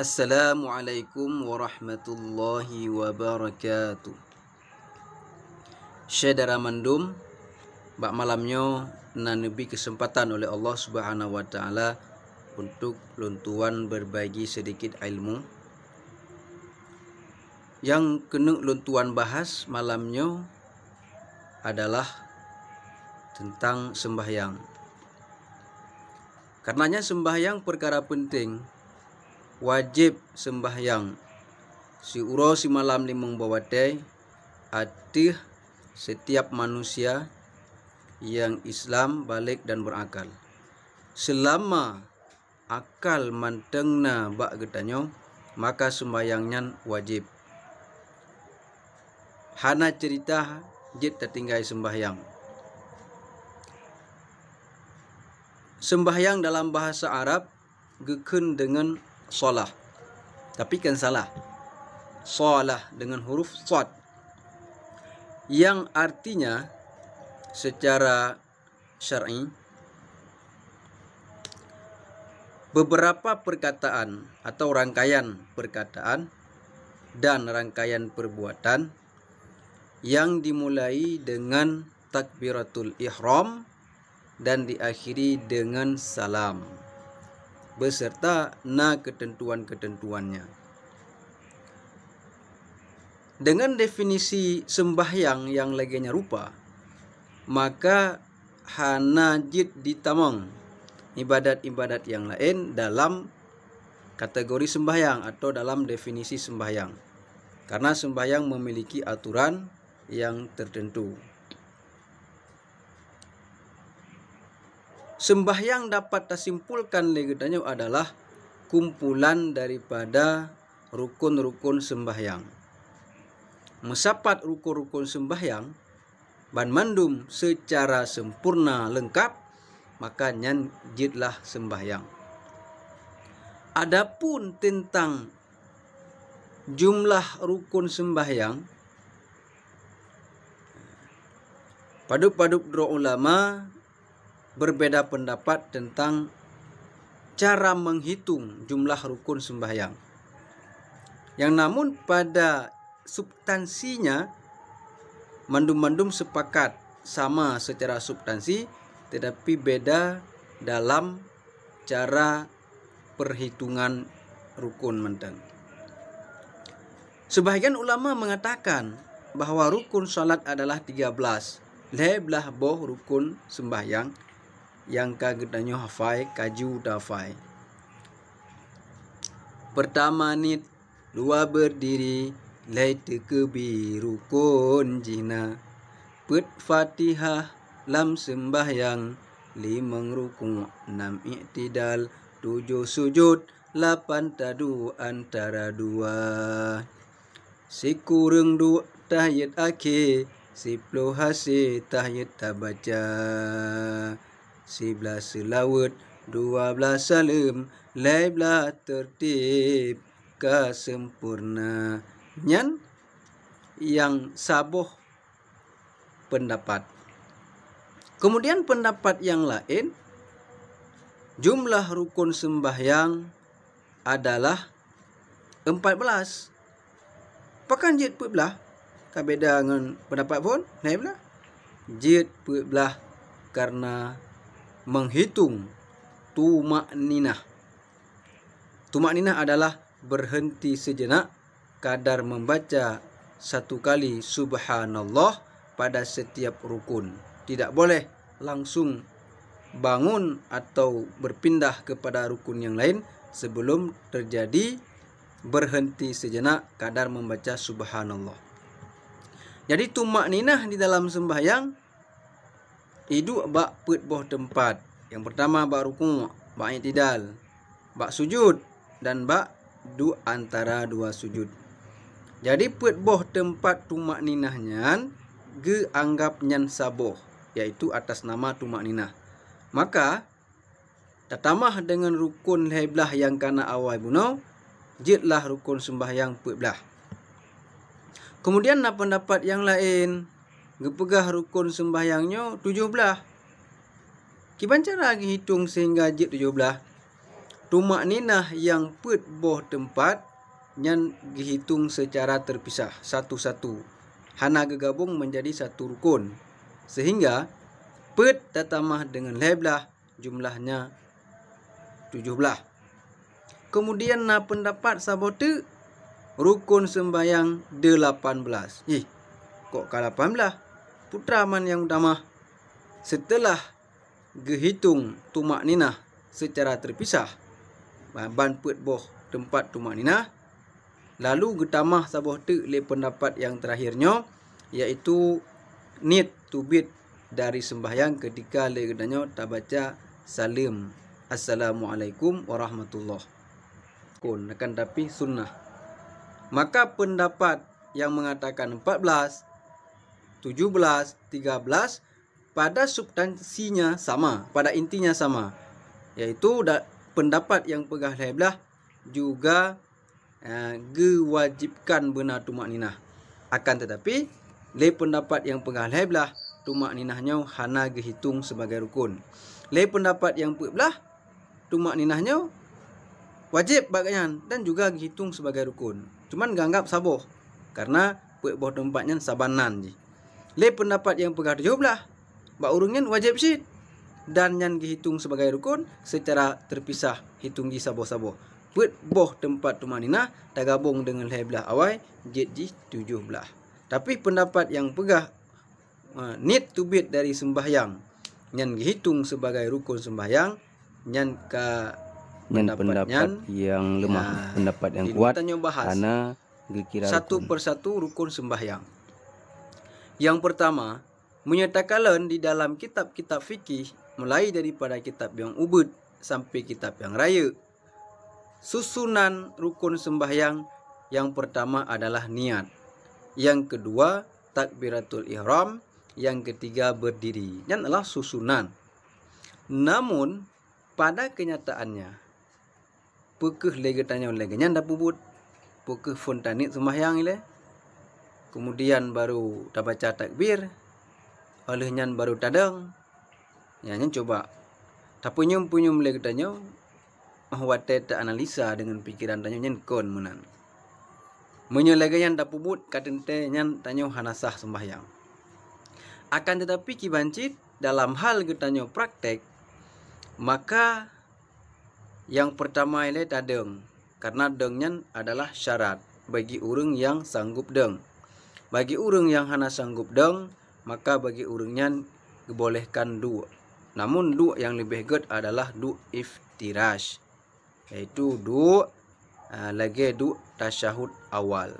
Assalamualaikum warahmatullahi wabarakatuh. Syedara mandum bak malamnya nanebi kesempatan oleh Allah Subhanahu wa taala untuk luntuan berbagi sedikit ilmu. Yang kena luntuan bahas malamnya adalah tentang sembahyang. Karenanya sembahyang perkara penting. Wajib sembahyang si uro si malam limang bawatai atih setiap manusia yang Islam balik dan berakal. Selama akal mantengna bak getanyo, maka sembahyangnya wajib. Hana cerita jit tertinggai sembahyang. Sembahyang dalam bahasa Arab geken dengan solah, tapi kan salah. Solah dengan huruf shad, yang artinya secara syar'i beberapa perkataan atau rangkaian perkataan dan rangkaian perbuatan yang dimulai dengan takbiratul ihram dan diakhiri dengan salam beserta ketentuan-ketentuannya. Dengan definisi sembahyang yang laginya rupa, maka hana jid ditamang ibadat-ibadat yang lain dalam kategori sembahyang atau dalam definisi sembahyang, karena sembahyang memiliki aturan yang tertentu. Sembahyang dapat tersimpulkan legetanya adalah kumpulan daripada rukun-rukun sembahyang. Mesapat rukun-rukun sembahyang ban mandum secara sempurna lengkap, maka nyan jidlah sembahyang. Adapun tentang jumlah rukun sembahyang, paduk-paduk dua ulama berbeda pendapat tentang cara menghitung jumlah rukun sembahyang. Yang namun pada substansinya mandum-mandum sepakat sama secara substansi, tetapi beda dalam cara perhitungan rukun menteng. Sebahagian ulama mengatakan bahwa rukun salat adalah 13. Leblah boh rukun sembahyang yang kagetanyo hafai kaju dafai. Pertama nit, dua berdiri, lai tekebi rukun jina, pet fatihah lam sembahyang, limang rukun, 6 i'tidal, 7 sujud, 8 tadu antara dua, sikureng du tahiyat akhir, 10 hasi tahiyat tabaca, 11 selawat, 12 salam, laiblah tertib kesempurna. Nyan yang saboh pendapat. Kemudian pendapat yang lain, jumlah rukun sembahyang adalah 14. Pakan jid belah kabeda dengan pendapat pun laiblah jid belah karena menghitung tumakninah. Tumakninah adalah berhenti sejenak kadar membaca satu kali subhanallah pada setiap rukun. Tidak boleh langsung bangun atau berpindah kepada rukun yang lain sebelum terjadi berhenti sejenak kadar membaca subhanallah. Jadi tumakninah di dalam sembahyang itu bak put boh tempat. Yang pertama bak rukun, bak i'tidal, bak sujud, dan bak du antara dua sujud. Jadi put boh tempat tumakninahnya ge anggap nyan saboh, yaitu atas nama tumakninah. Maka tatambah dengan rukun heblah yang kana awal bunau, jidlah rukun sembahyang put belah. Kemudian pendapat yang lain, gepegah rukun sembahyangnya 17. Kiban cara lagi hitung sehingga jid 17. tumak ninah yang put boh tempat nyan dihitung secara terpisah satu-satu. Hana gegabung menjadi satu rukun. Sehingga put tatamah dengan leblah jumlahnya 17. Kemudian na pendapat sabote rukun sembahyang 18. Kok ke 18? Putra man yang utama. Setelah gehitung tumak ninah secara terpisah, ban put boh tempat tumak ninah, lalu getamah saboh tu le pendapat yang terakhirnya, iaitu need to beat dari sembahyang ketika le gedanyo tak baca salim assalamualaikum warahmatullah. Akan tapi sunnah. Maka pendapat yang mengatakan 14, 17, 13 pada substansinya sama, pada intinya sama, yaitu pendapat yang pegah leblah juga gewajibkan benar tumak ninah. Akan tetapi le pendapat yang pegah leblah tumak ninahnya hana gehitung sebagai rukun. Le pendapat yang pegah tumak ninahnya wajib bagian dan juga dihitung sebagai rukun. Cuman ganggap saboh karena pegah tempatnya sabanan je. Le pendapat yang pegah 17 bak urungnya wajib syid dan yang dihitung sebagai rukun secara terpisah, hitung di saboh-saboh. Put boh tempat tumak ninah tak gabung dengan leblah awal jid 17. Tapi pendapat yang pegah need to beat dari sembahyang yang dihitung sebagai rukun sembahyang yang pendapat yang lemah, pendapat yang kuat karena satu persatu rukun sembahyang. Yang pertama, menyatakan di dalam kitab-kitab fikih mulai daripada kitab yang ubud sampai kitab yang raya, susunan rukun sembahyang yang pertama adalah niat, yang kedua takbiratul ihram, yang ketiga berdiri. Dan adalah susunan. Namun pada kenyataannya pekeh lagi tanya lagi nya ndak pubut pekeh fontanit sembahyang ile, kemudian baru tak baca takbir, oleh nyan baru tadang. Ya nyan coba tapunyum lagi tanya mahwate ta analisa dengan pikiran tanya nyan kon menan. Menyelagayan ndak pubut katente nyan tanya hanasah sembahyang. Akan tetapi kibancit dalam hal getanya praktek, maka yang pertama ile tadeng, karena dengnya adalah syarat bagi orang yang sanggup deng. Bagi orang yang hana sanggup deng, maka bagi orangnya dibolehkan dua. Namun dua yang lebih good adalah dua iftirash, yaitu dua lagi dua tasyahud awal.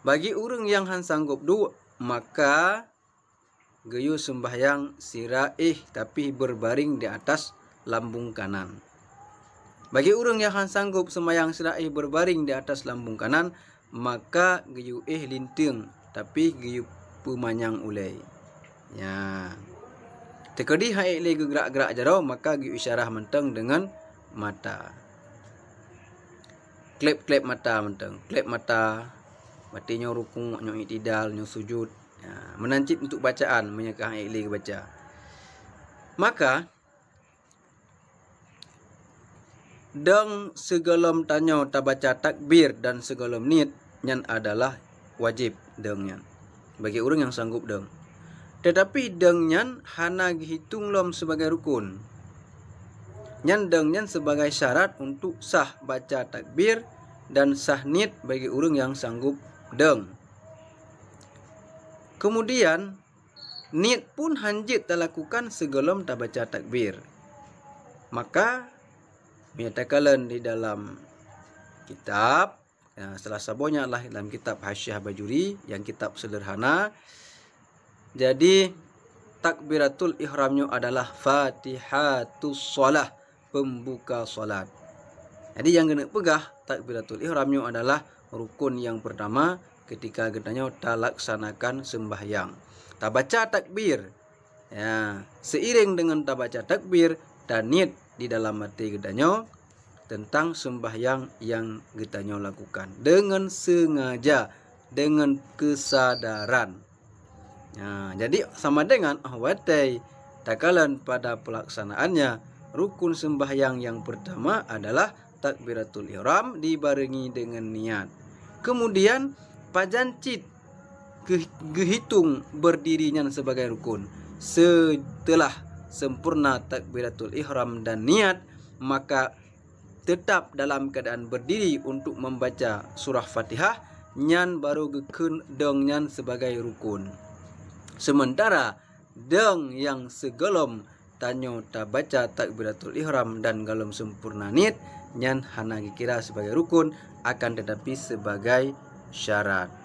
Bagi orang yang han sanggup dua, maka geyu sembahyang siraih tapi berbaring di atas lambung kanan. Bagi orang yang han sanggup sembahyang siraih berbaring di atas lambung kanan, maka geyu linting tapi geyu pemanyang ulai. Ya. Tekadi hai le gerak-gerak jarau, maka geyu isyarah menteng dengan mata. Klep-klep mata menteng, klep mata. Batinya rukuk, nyo itidal, nyo sujud. Ya, menancip untuk bacaan, menyekah ikhli baca. Maka deng segelom tanyo tak baca takbir dan segelom niat nyan adalah wajib dengnya bagi orang yang sanggup deng. Tetapi deng nyan hana dihitung lom sebagai rukun. Nyan deng nyan sebagai syarat untuk sah baca takbir dan sah niat bagi orang yang sanggup deng. Kemudian niat pun hanjit dilakukan sebelum tak baca takbir. Maka menyatakan di dalam kitab, salah satunya adalah dalam kitab Hasyiah Bajuri yang kitab sederhana. Jadi takbiratul ihramnya adalah Fatihatus Shalah, pembuka salat. Jadi yang kena pegah takbiratul ihramnya adalah rukun yang pertama ketika getanya tak laksanakan sembahyang. Tak baca takbir. Ya, seiring dengan tak baca takbir dan niat di dalam hati getanya tentang sembahyang yang getanya lakukan dengan sengaja, dengan kesadaran. Ya, jadi sama dengan ahwatai takalan pada pelaksanaannya rukun sembahyang yang pertama adalah takbiratul ihram dibarengi dengan niat. Kemudian pajancit kehitung berdirinya sebagai rukun. Setelah sempurna takbiratul ihram dan niat, maka tetap dalam keadaan berdiri untuk membaca surah Fatihah, nyan baru gekun deng nyan sebagai rukun. Sementara deng yang segelom tanyo ta baca takbiratul ihram dan galom sempurna niat, nyan hana dikira sebagai rukun, akan tetapi sebagai syarat.